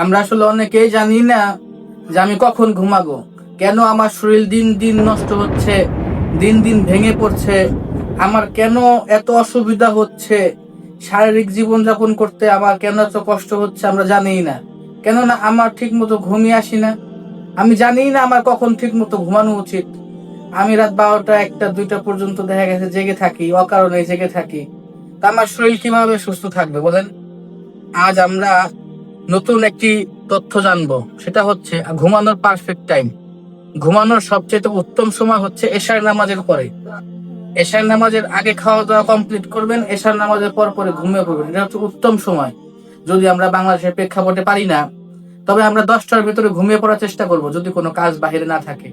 আমরা আসলে অনেকেই জানি না যে আমি কখন ঘুমাবো, কেন আমার শরীর দিন দিন নষ্ট হচ্ছে, দিন দিন ভেঙে পড়ছে, আমার কেন এত অসুবিধা হচ্ছে, শারীরিক জীবন যাপন করতে আমার কেন এত কষ্ট হচ্ছে আমরা জানিই না। কেননা আমার ঠিক মতো ঘুমিয়ে আসি না, আমি জানিই না আমার কখন ঠিক মতো ঘুমানো উচিত। আমি রাত 12টা 1টা 2টা পর্যন্ত দেখা গেছে জেগে থাকি, অকারণে জেগে থাকি। তা আমার শরীর কিভাবে সুস্থ থাকবে বলেন? আজ আমরা নতুন একটি তথ্য জানবো, সেটা হচ্ছে ঘুমানোর পারফেক্ট টাইম। ঘুমানোর সবচেয়ে উত্তম সময় হচ্ছে এশার নামাজের পরে। এশার নামাজের আগে খাওয়া দাওয়া কমপ্লিট করবেন, এশার নামাজের পর পরে ঘুমিয়ে পড়বেন, এটা হচ্ছে উত্তম সময়। যদি আমরা বাংলাদেশের প্রেক্ষাপটে পারি না, তবে আমরা 10টার ভিতরে ঘুমিয়ে পড়ার চেষ্টা করব, যদি কোনো কাজ বাহিরে না থাকে।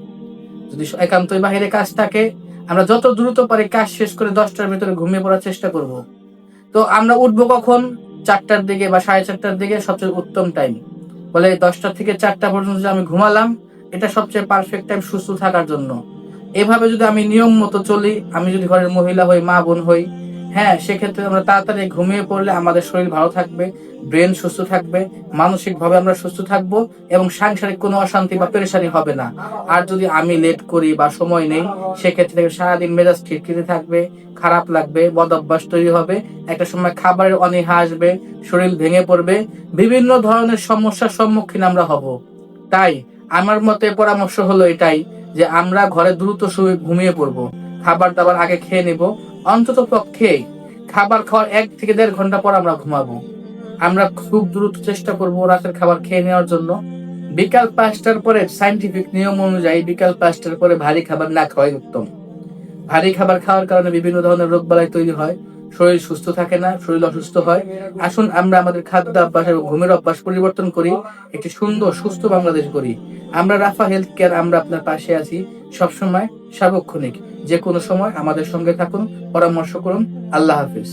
যদি একান্তই বাহিরে কাজ থাকে, আমরা যত দ্রুত পারি কাজ শেষ করে 10টার ভিতরে ঘুমিয়ে পড়ার চেষ্টা করব। তো আমরা উঠবো কখন? 4টার দিকে বা 4:30টার দিকে সবচেয়ে উত্তম টাইম। বলে 10টা থেকে 4টা পর্যন্ত যে আমি ঘুমালাম, এটা সবচেয়ে পারফেক্ট টাইম সুস্থ থাকার জন্য। এভাবে যদি আমি নিয়ম মতো চলি, আমি যদি ঘরের মহিলা হই, মা বোন হই, হ্যাঁ, সেক্ষেত্রে আমরা তাড়াতাড়ি ঘুমিয়ে পড়লে আমাদের শরীর ভালো থাকবে, ব্রেন সুস্থ থাকবে, মানসিক ভাবে আমরা সুস্থ থাকবো, এবং সাংসারিক কোনো অশান্তি বা পেরেশানি হবে না। আর যদি আমি লেট করি বা সময় নেই, সেক্ষেত্রে সারাদিন মেজাজ খিটখিটে থাকবে, খারাপ লাগবে, বদ অভ্যাস তৈরি হবে, একটা সময় খাবারের অনীহা আসবে, শরীর ভেঙে পড়বে, বিভিন্ন ধরনের সমস্যার সম্মুখীন আমরা হব। তাই আমার মতে পরামর্শ হলো এটাই, যে আমরা ঘরে দ্রুত শুয়ে ঘুমিয়ে পড়বো, খাবার দাবার আগে খেয়ে নিব। অন্তত পক্ষে খাবার খাওয়ার 1 থেকে 1.5 ঘন্টা পর আমরা ঘুমাবো। আমরা খুব দ্রুত চেষ্টা করব রাতের খাবার খেয়ে নেওয়ার জন্য। বিকাল 5টার পরে সাইন্টিফিক নিয়ম অনুযায়ী বিকাল 5টার পরে ভারী খাবার না খাওয়াই উত্তম। ভারী খাবার খাওয়ার কারণে বিভিন্ন ধরনের রোগ বালাই তৈরি হয়, শরীর সুস্থ থাকে না, শরীর অসুস্থ হয়। আসুন আমরা আমাদের খাদ্য অভ্যাস এবং ঘুমের অভ্যাস পরিবর্তন করি, একটি সুন্দর সুস্থ বাংলাদেশ গড়ি। আমরা রাফা হেলথ কেয়ার, আমরা আপনার পাশে আছি সবসময়, সার্বক্ষণিক। যে কোনো সময় আমাদের সঙ্গে থাকুন, পরামর্শ করুন। আল্লাহ হাফিজ।